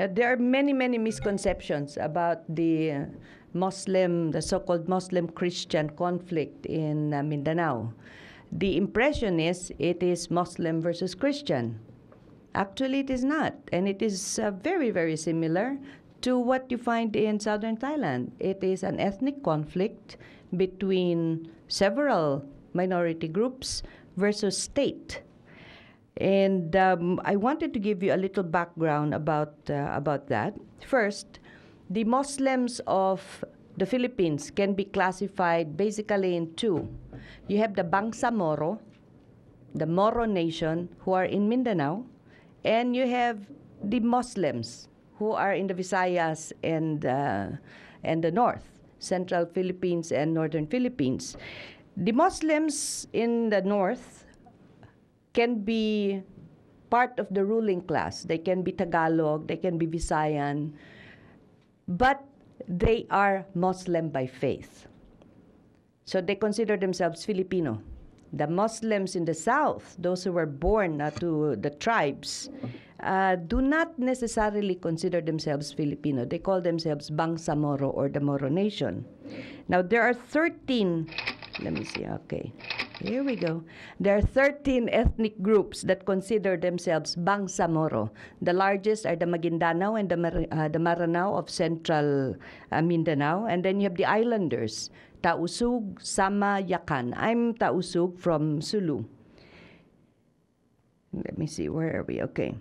there are many, many misconceptions about the the so-called Muslim-Christian conflict in Mindanao. The impression is it is Muslim versus Christian. Actually, it is not, and it is very, very similar to what you find in southern Thailand. It is an ethnic conflict between several minority groups versus state. And I wanted to give you a little background about that. First, the Muslims of the Philippines can be classified basically in two. You have the Bangsa Moro, the Moro nation, who are in Mindanao, and you have the Muslims who are in the Visayas and the north, central Philippines and northern Philippines. The Muslims in the north can be part of the ruling class. They can be Tagalog, they can be Visayan, but they are Muslim by faith. So they consider themselves Filipino. The Muslims in the south, those who were born to the tribes, do not necessarily consider themselves Filipino. They call themselves Bangsa Moro or the Moro Nation. Now, there are 13, let me see, okay. Here we go. There are 13 ethnic groups that consider themselves Bangsa Moro. The largest are the Maguindanao and the Maranao of central Mindanao. And then you have the islanders, Tausug, Sama, Yakan. I'm Tausug from Sulu. Let me see, where are we? Okay.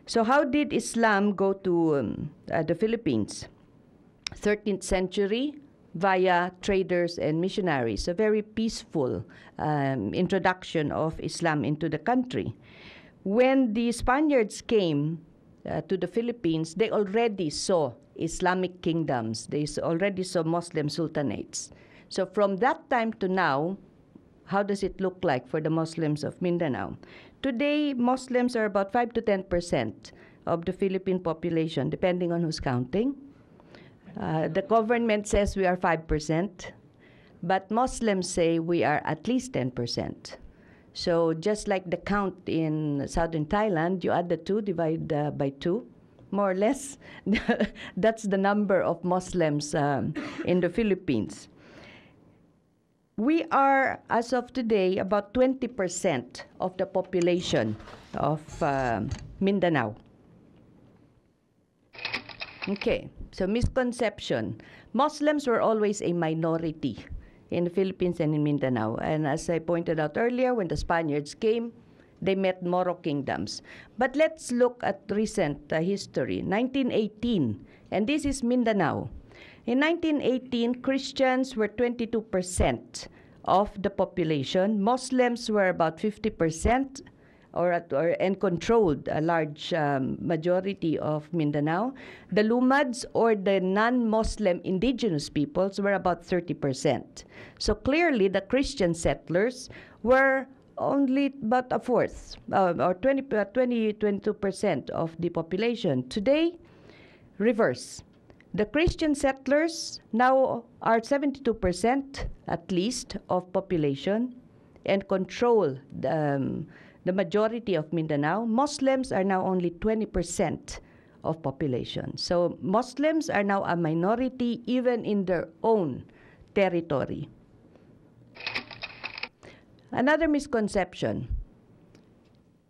So how did Islam go to the Philippines? 13th century, via traders and missionaries. A very peaceful introduction of Islam into the country. When the Spaniards came to the Philippines, they already saw Islamic kingdoms. They already saw Muslim sultanates. So from that time to now, how does it look like for the Muslims of Mindanao? Today, Muslims are about 5 to 10% of the Philippine population, depending on who's counting. The government says we are 5%, but Muslims say we are at least 10%. So just like the count in southern Thailand, you add the two, divide by two, more or less. That's the number of Muslims in the Philippines. We are, as of today, about 20% of the population of Mindanao. Okay, so misconception. Muslims were always a minority in the Philippines and in Mindanao. And as I pointed out earlier, when the Spaniards came, they met Moro kingdoms. But let's look at recent history. 1918, and this is Mindanao. In 1918, Christians were 22% of the population. Muslims were about 50%, and controlled a large majority of Mindanao. The Lumads, or the non-Muslim indigenous peoples, were about 30%. So clearly, the Christian settlers were only about a fourth, or 22% of the population. Today, reverse. The Christian settlers now are 72% at least of population and control the majority of Mindanao. Muslims are now only 20% of population. So Muslims are now a minority even in their own territory. Another misconception.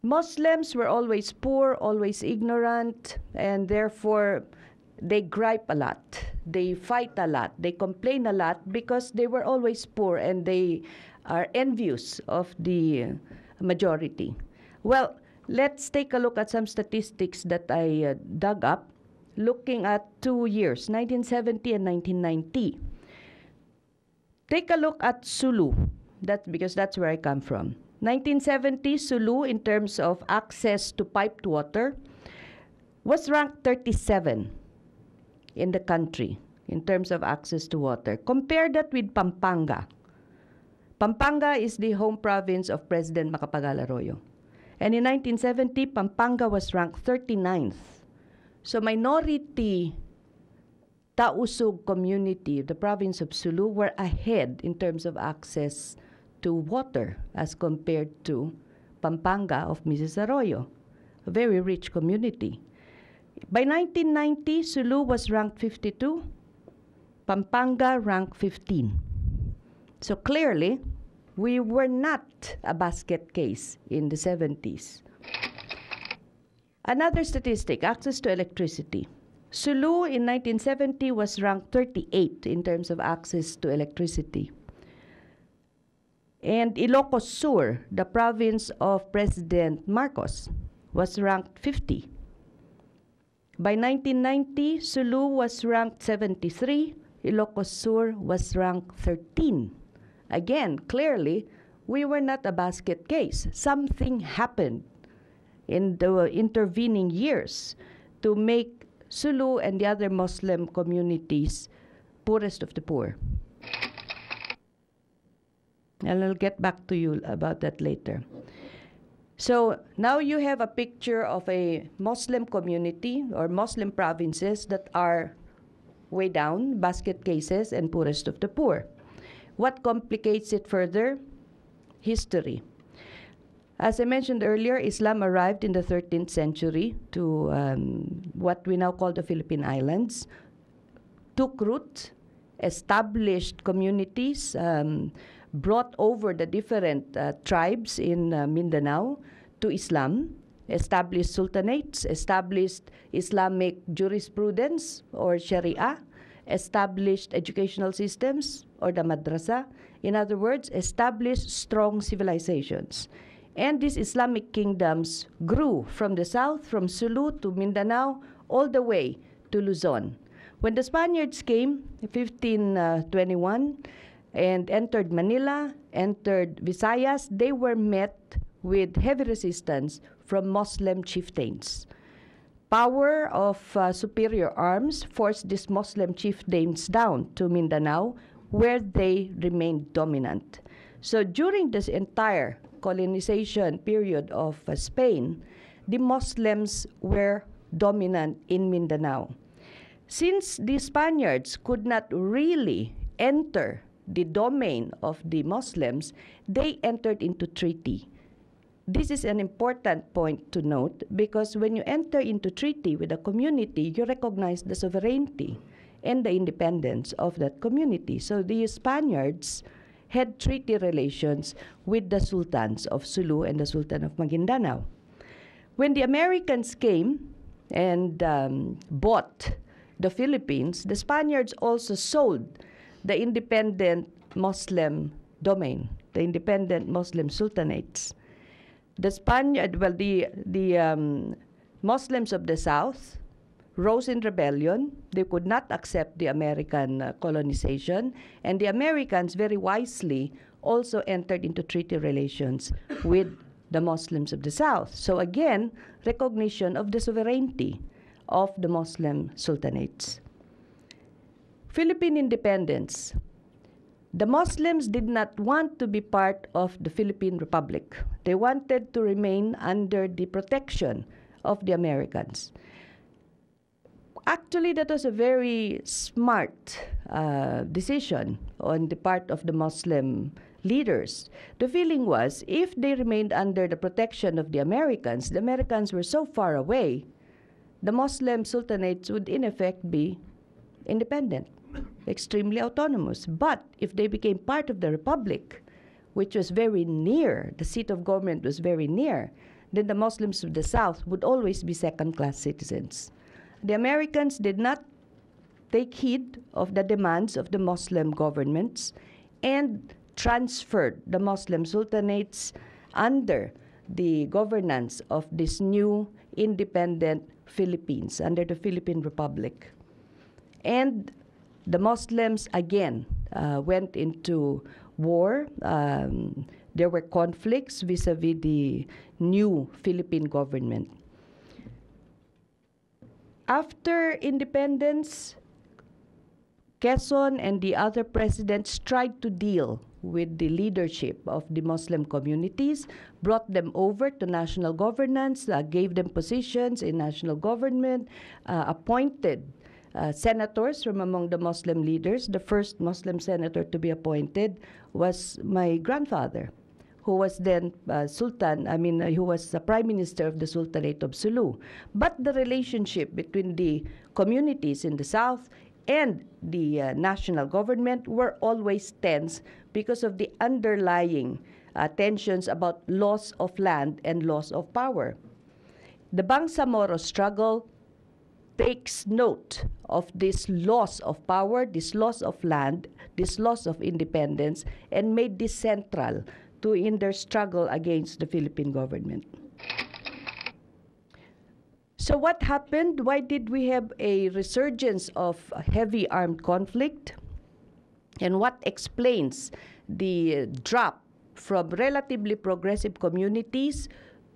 Muslims were always poor, always ignorant, and therefore they gripe a lot. They fight a lot. They complain a lot because they were always poor and they are envious of the majority. Well, let's take a look at some statistics that I dug up, looking at 2 years, 1970 and 1990. Take a look at Sulu, because that's where I come from. 1970, Sulu, in terms of access to piped water, was ranked 37 in the country in terms of access to water. Compare that with Pampanga. Pampanga is the home province of President Macapagal Arroyo. And in 1970, Pampanga was ranked 39th. So minority Tausug community, the province of Sulu, were ahead in terms of access to water as compared to Pampanga of Mrs. Arroyo, a very rich community. By 1990, Sulu was ranked 52, Pampanga ranked 15. So clearly, we were not a basket case in the 70s. Another statistic, access to electricity. Sulu in 1970 was ranked 38 in terms of access to electricity. And Ilocos Sur, the province of President Marcos, was ranked 50. By 1990, Sulu was ranked 73, Ilocos Sur was ranked 13. Again, clearly, we were not a basket case. Something happened in the intervening years to make Sulu and the other Muslim communities poorest of the poor. And I'll get back to you about that later. So now you have a picture of a Muslim community or Muslim provinces that are way down, basket cases, and poorest of the poor. What complicates it further? History. As I mentioned earlier, Islam arrived in the 13th century to what we now call the Philippine Islands, took root, established communities, brought over the different tribes in Mindanao to Islam, established sultanates, established Islamic jurisprudence or Sharia, established educational systems or the madrasa. In other words, established strong civilizations. And these Islamic kingdoms grew from the south, from Sulu to Mindanao, all the way to Luzon. When the Spaniards came in 1521 and entered Manila, entered Visayas, they were met with heavy resistance from Muslim chieftains. Power of superior arms forced these Muslim chieftains down to Mindanao, where they remained dominant. So during this entire colonization period of Spain, the Muslims were dominant in Mindanao. Since the Spaniards could not really enter the domain of the Muslims, they entered into treaty. This is an important point to note because when you enter into treaty with a community, you recognize the sovereignty and the independence of that community. So the Spaniards had treaty relations with the sultans of Sulu and the Sultan of Maguindanao. When the Americans came and bought the Philippines, the Spaniards also sold the independent Muslim domain, the independent Muslim sultanates. The Muslims of the South rose in rebellion. They could not accept the American colonization, and the Americans very wisely also entered into treaty relations with the Muslims of the South. So again, recognition of the sovereignty of the Muslim sultanates. Philippine independence. The Muslims did not want to be part of the Philippine Republic. They wanted to remain under the protection of the Americans. Actually, that was a very smart decision on the part of the Muslim leaders. The feeling was, if they remained under the protection of the Americans were so far away, the Muslim sultanates would in effect be independent, extremely autonomous. But if they became part of the Republic, which was very near, the seat of government was very near, then the Muslims of the South would always be second-class citizens. The Americans did not take heed of the demands of the Muslim governments and transferred the Muslim sultanates under the governance of this new independent Philippines, under the Philippine Republic. And the Muslims again went into war. There were conflicts vis-a-vis the new Philippine government. After independence, Quezon and the other presidents tried to deal with the leadership of the Muslim communities, brought them over to national governance, gave them positions in national government, appointed senators from among the Muslim leaders. The first Muslim senator to be appointed was my grandfather, who was then who was the Prime Minister of the Sultanate of Sulu. But the relationship between the communities in the south and the national government were always tense because of the underlying tensions about loss of land and loss of power. The Bangsamoro struggle takes note of this loss of power, this loss of land, this loss of independence, and made this central in their struggle against the Philippine government. So what happened? Why did we have a resurgence of heavy armed conflict? And what explains the drop from relatively progressive communities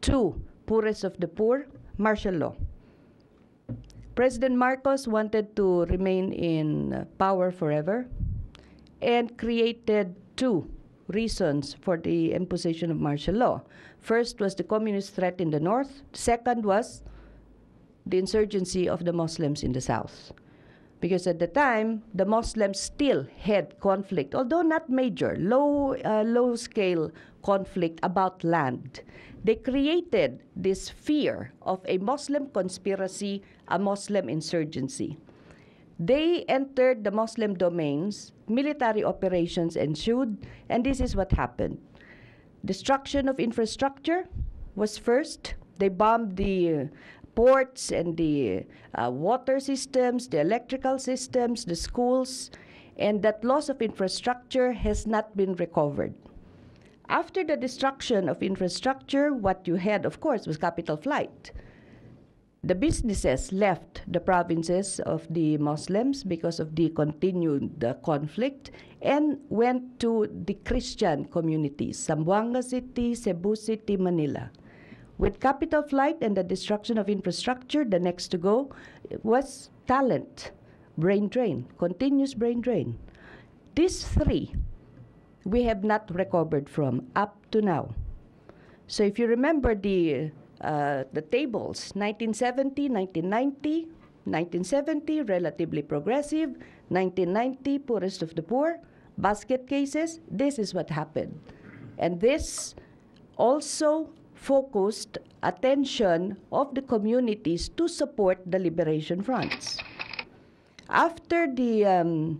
to poorest of the poor? Martial law. President Marcos wanted to remain in power forever and created two reasons for the imposition of martial law. First was the communist threat in the north. Second was the insurgency of the Muslims in the south. Because at the time, the Muslims still had conflict, although not major, low-scale conflict about land. They created this fear of a Muslim conspiracy, a Muslim insurgency. They entered the Muslim domains, military operations ensued, and this is what happened. Destruction of infrastructure was first. They bombed the ports and the water systems, the electrical systems, the schools, and that loss of infrastructure has not been recovered. After the destruction of infrastructure, what you had, of course, was capital flight. The businesses left the provinces of the Muslims because of the continued conflict and went to the Christian communities, Zamboanga City, Cebu City, Manila. With capital flight and the destruction of infrastructure, the next to go was talent, brain drain, continuous brain drain. These three we have not recovered from up to now. So if you remember the tables, 1970, 1990, 1970, relatively progressive, 1990, poorest of the poor, basket cases, this is what happened. And this also focused attention of the communities to support the liberation fronts. After the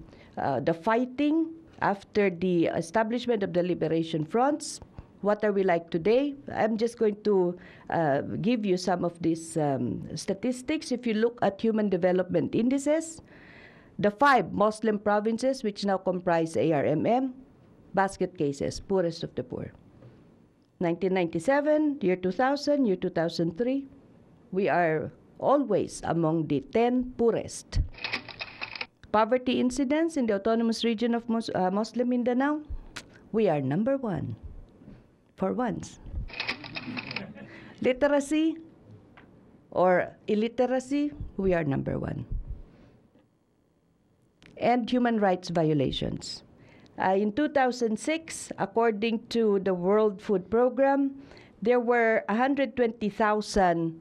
fighting, after the establishment of the liberation fronts, what are we like today? I'm just going to give you some of these statistics. If you look at human development indices, the 5 Muslim provinces which now comprise ARMM, basket cases, poorest of the poor. 1997, year 2000, year 2003, we are always among the 10 poorest. Poverty incidence in the autonomous region of Muslim Mindanao, we are number 1 for once. Literacy or illiteracy, we are number 1. And human rights violations. In 2006, according to the World Food Program, there were 120,000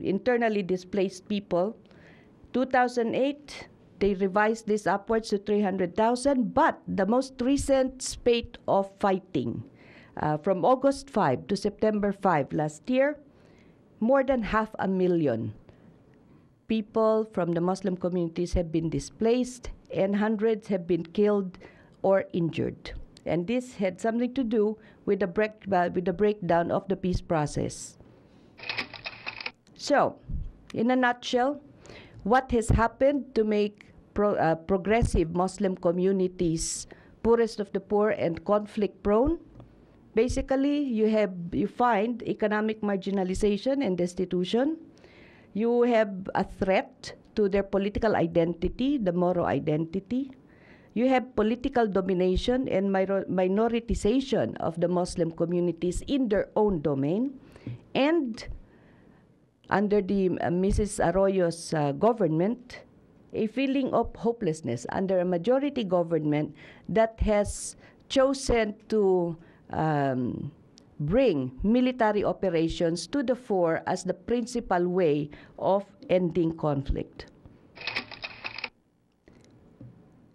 internally displaced people. 2008, they revised this upwards to 300,000, but the most recent spate of fighting, from August 5 to September 5 last year, more than 500,000 people from the Muslim communities have been displaced and hundreds have been killed or injured. And this had something to do with the breakdown of the peace process. So, in a nutshell, what has happened to make progressive Muslim communities poorest of the poor and conflict prone? Basically, you find economic marginalization and destitution. You have a threat to their political identity, the Moro identity. You have political domination and minoritization of the Muslim communities in their own domain. And under the Mrs. Arroyo's government, a feeling of hopelessness under a majority government that has chosen to bring military operations to the fore as the principal way of ending conflict.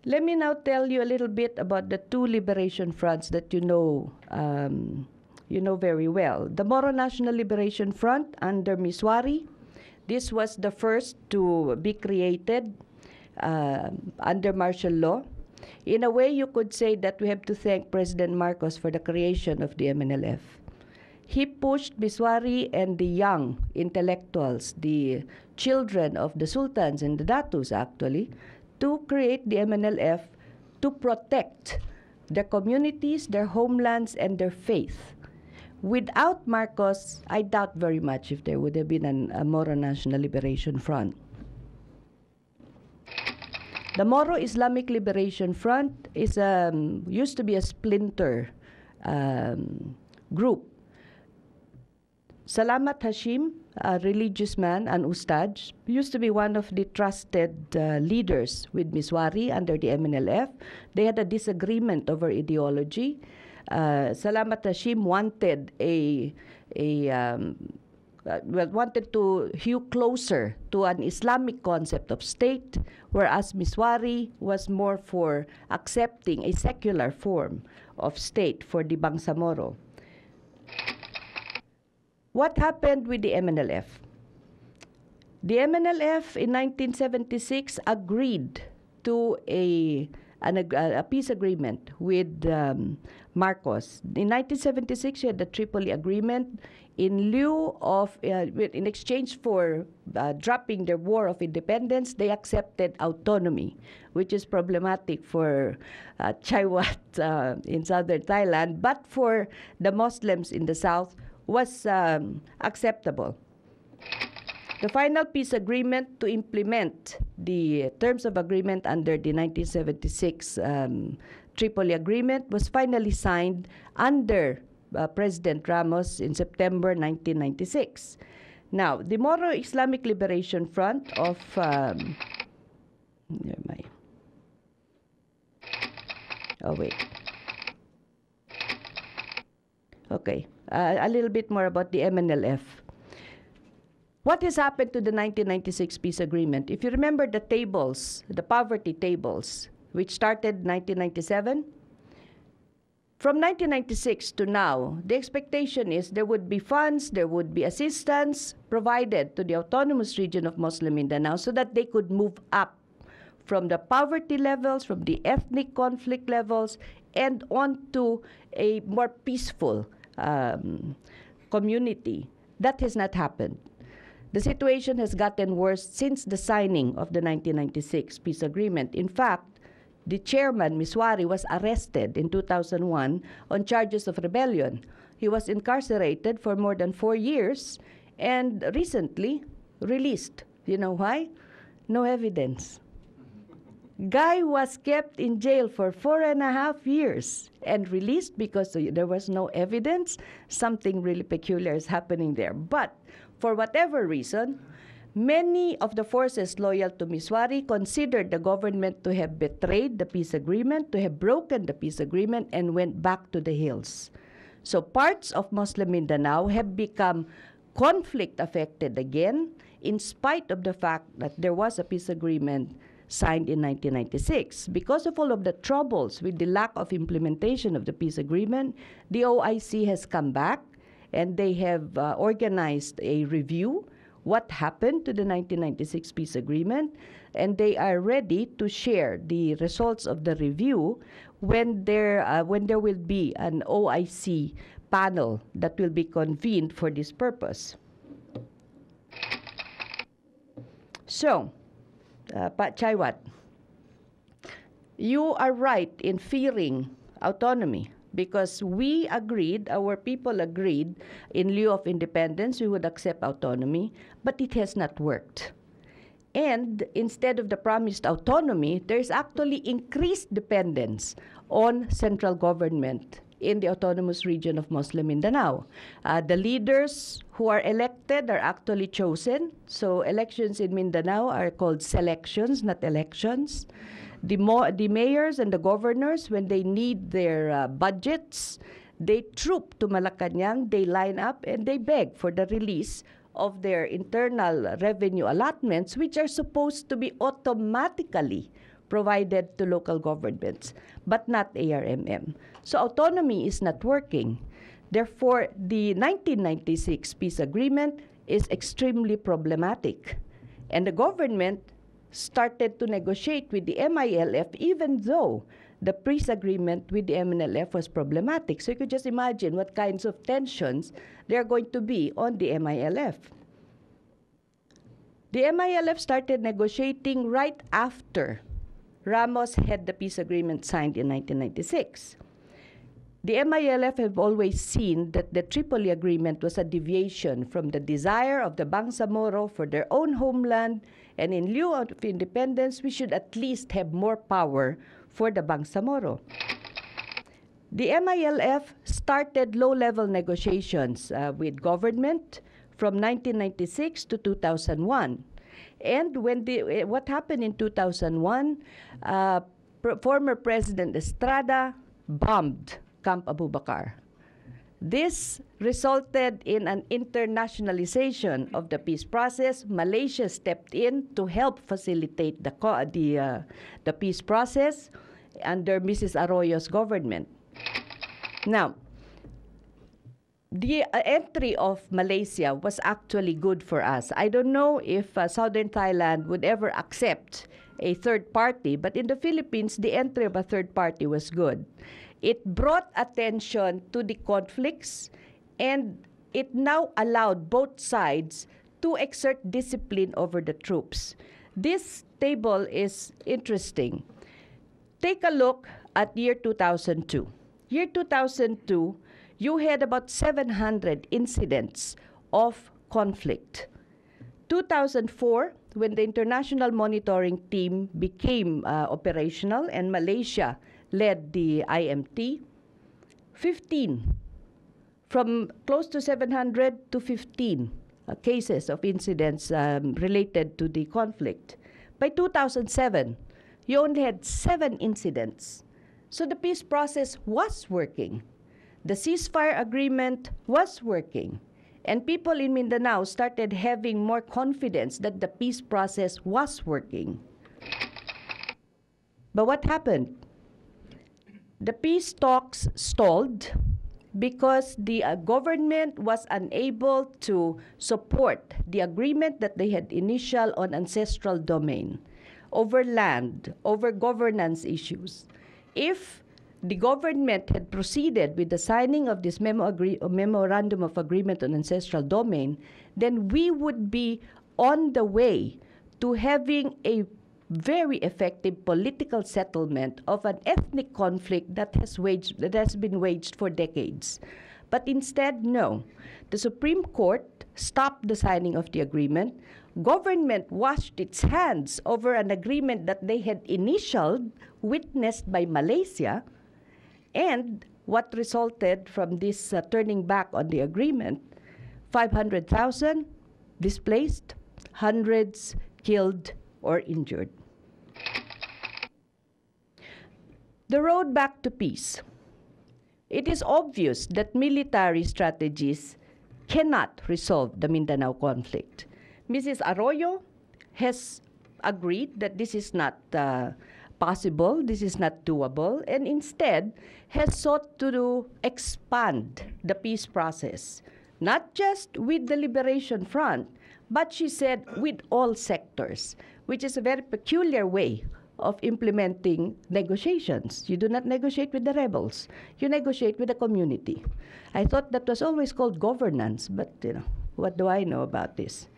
Let me now tell you a little bit about the two liberation fronts that you know very well. The Moro National Liberation Front under Miswari. This was the first to be created under martial law. In a way, you could say that we have to thank President Marcos for the creation of the MNLF. He pushed Miswari and the young intellectuals, the children of the sultans and the datus actually, to create the MNLF to protect their communities, their homelands, and their faith. Without Marcos, I doubt very much if there would have been a Moro National Liberation Front. The Moro Islamic Liberation Front is used to be a splinter group. Salamat Hashim, a religious man, an ustad, used to be one of the trusted leaders with Miswari under the MNLF. They had a disagreement over ideology. Salamat Hashim wanted wanted to hew closer to an Islamic concept of state, whereas Miswari was more for accepting a secular form of state for the Bangsamoro. What happened with the MNLF? The MNLF in 1976 agreed to a peace agreement with Marcos. In 1976, you had the Tripoli Agreement. In lieu of, in exchange for dropping their war of independence, they accepted autonomy, which is problematic for Chaiwat in southern Thailand, but for the Muslims in the south was acceptable. The final peace agreement to implement the terms of agreement under the 1976 Tripoli Agreement was finally signed under President Ramos in September 1996. Now, the Moro Islamic Liberation Front of Okay, a little bit more about the MNLF. What has happened to the 1996 peace agreement? If you remember the tables, the poverty tables, which started 1997, from 1996 to now, the expectation is there would be funds, there would be assistance provided to the autonomous region of Muslim Mindanao so that they could move up from the poverty levels, from the ethnic conflict levels, and onto a more peaceful community. That has not happened. The situation has gotten worse since the signing of the 1996 peace agreement. In fact, the chairman, Miswari, was arrested in 2001 on charges of rebellion. He was incarcerated for more than 4 years and recently released. You know why? No evidence. Guy was kept in jail for 4.5 years and released because there was no evidence. Something really peculiar is happening there. But for whatever reason, many of the forces loyal to Miswari considered the government to have betrayed the peace agreement, to have broken the peace agreement, and went back to the hills. So parts of Muslim Mindanao have become conflict-affected again, in spite of the fact that there was a peace agreement signed in 1996. Because of all of the troubles with the lack of implementation of the peace agreement, the OIC has come back and they have organized a review what happened to the 1996 peace agreement, and they are ready to share the results of the review when there will be an OIC panel that will be convened for this purpose. So, Pat Chaiwat, you are right in fearing autonomy because we agreed, our people agreed, in lieu of independence, we would accept autonomy, but it has not worked. And instead of the promised autonomy, there's actually increased dependence on central government in the autonomous region of Muslim Mindanao. The leaders who are elected are actually chosen. So elections in Mindanao are called selections, not elections. The mayors and the governors, when they need their budgets, they troop to Malacanang, they line up, and they beg for the release of their internal revenue allotments, which are supposed to be automatically provided to local governments, but not ARMM. So autonomy is not working. Therefore, the 1996 peace agreement is extremely problematic. And the government started to negotiate with the MILF even though the peace agreement with the MNLF was problematic. So you could just imagine what kinds of tensions there are going to be on the MILF. The MILF started negotiating right after Ramos had the peace agreement signed in 1996. The MILF have always seen that the Tripoli Agreement was a deviation from the desire of the Bangsamoro for their own homeland, and in lieu of independence, we should at least have more power for the Bangsamoro. The MILF started low-level negotiations with government from 1996 to 2001. And when what happened in 2001, former President Estrada bombed Camp Abu Bakar. This resulted in an internationalization of the peace process. Malaysia stepped in to help facilitate the peace process under Mrs. Arroyo's government. Now, the entry of Malaysia was actually good for us. I don't know if Southern Thailand would ever accept a third party, but in the Philippines, the entry of a third party was good. It brought attention to the conflicts, and it now allowed both sides to exert discipline over the troops. This table is interesting. Take a look at year 2002. Year 2002, you had about 700 incidents of conflict. 2004, when the International Monitoring Team became operational and Malaysia led the IMT, 15, from close to 700 to 15 cases of incidents related to the conflict. By 2007, you only had 7 incidents. So the peace process was working. The ceasefire agreement was working. And people in Mindanao started having more confidence that the peace process was working. But what happened? The peace talks stalled because the government was unable to support the agreement that they had initial on ancestral domain, over land, over governance issues. If the government had proceeded with the signing of this memorandum of agreement on ancestral domain, then we would be on the way to having a very effective political settlement of an ethnic conflict that has been waged for decades. But instead, no. The Supreme Court stopped the signing of the agreement. Government washed its hands over an agreement that they had initialed, witnessed by Malaysia, and what resulted from this turning back on the agreement, 500,000 displaced, hundreds killed or injured. The road back to peace. It is obvious that military strategies cannot resolve the Mindanao conflict. Mrs. Arroyo has agreed that this is not possible, this is not doable, and instead has sought to expand the peace process, not just with the Liberation Front, but she said with all sectors, which is a very peculiar way of implementing negotiations. You do not negotiate with the rebels. You negotiate with the community. I thought that was always called governance, but what do I know about this?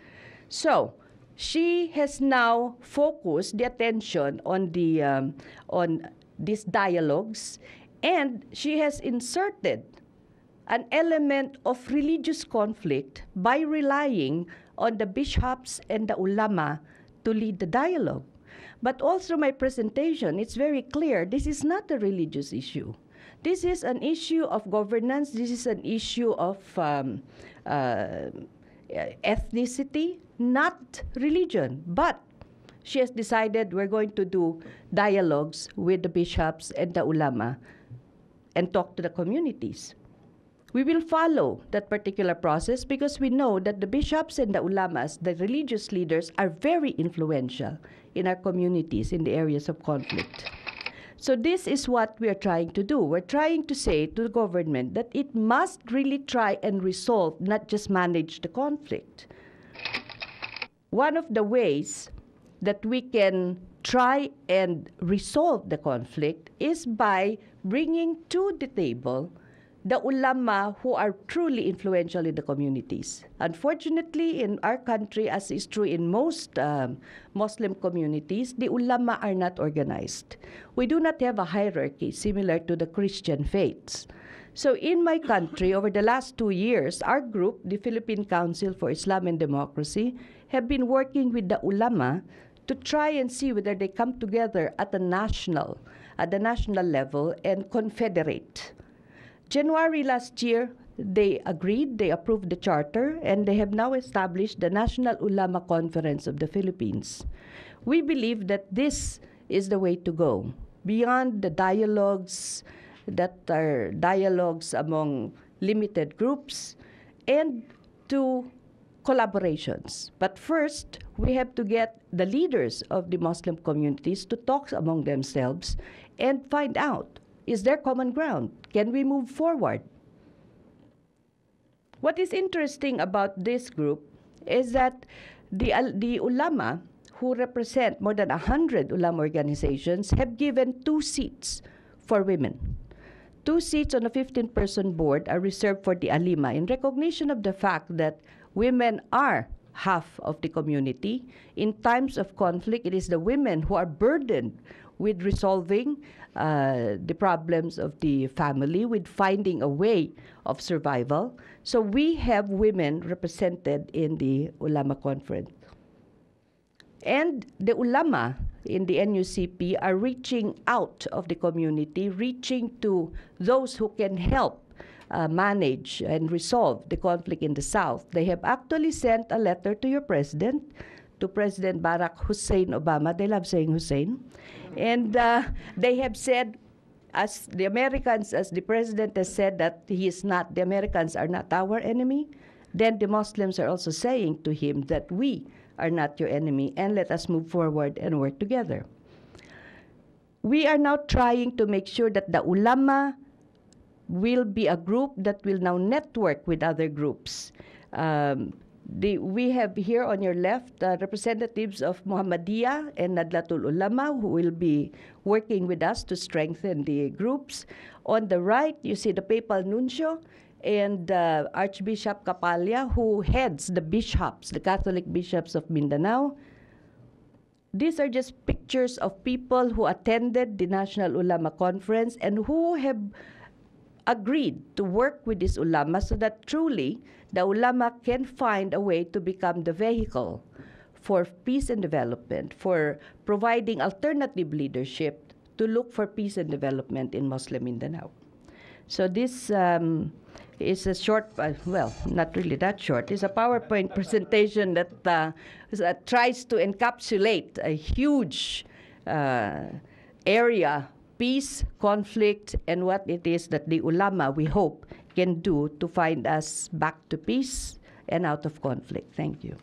So, she has now focused the attention on these dialogues, and she has inserted an element of religious conflict by relying on the bishops and the ulama to lead the dialogue. But all through my presentation, it's very clear this is not a religious issue. This is an issue of governance. This is an issue of ethnicity, not religion. But she has decided we're going to do dialogues with the bishops and the ulama and talk to the communities. We will follow that particular process because we know that the bishops and the ulamas, the religious leaders, are very influential in our communities in the areas of conflict. So this is what we are trying to do. We're trying to say to the government that it must really try and resolve, not just manage the conflict. One of the ways that we can try and resolve the conflict is by bringing to the table the ulama who are truly influential in the communities. Unfortunately, in our country, as is true in most Muslim communities, the ulama are not organized. We do not have a hierarchy similar to the Christian faiths. So in my country, over the last 2 years, our group, the Philippine Council for Islam and Democracy, have been working with the ulama to try and see whether they come together at the national level and confederate. January last year, they agreed, they approved the charter, and they have now established the National Ulama Conference of the Philippines. We believe that this is the way to go, beyond the dialogues that are dialogues among limited groups, and to collaborations. But first, we have to get the leaders of the Muslim communities to talk among themselves and find out, is there common ground? Can we move forward? What is interesting about this group is that the ulama who represent more than 100 ulama organizations have given 2 seats for women. 2 seats on a 15-person board are reserved for the alima in recognition of the fact that women are half of the community. In times of conflict, it is the women who are burdened with resolving the problems of the family, with finding a way of survival. So we have women represented in the Ulama Conference. And the ulama in the NUCP are reaching out of the community, reaching to those who can help manage and resolve the conflict in the South. They have actually sent a letter to your president, to President Barack Hussein Obama. They love saying Hussein. And they have said, as the Americans, as the president has said that the Americans are not our enemy, then the Muslims are also saying to him that we are not your enemy, and let us move forward and work together. We are now trying to make sure that the ulama will be a group that will now network with other groups. We have here on your left representatives of Muhammadiyah and Nadlatul Ulama who will be working with us to strengthen the groups. On the right, you see the Papal Nuncio and Archbishop Kapalya, who heads the bishops, the Catholic bishops of Mindanao. These are just pictures of people who attended the National Ulama Conference and who have agreed to work with this ulama so that truly the ulama can find a way to become the vehicle for peace and development, for providing alternative leadership to look for peace and development in Muslim Mindanao. So this is a short, well, not really that short. It's a PowerPoint presentation that tries to encapsulate a huge area, peace, conflict, and what it is that the ulama, we hope, can do to find us back to peace and out of conflict. Thank you.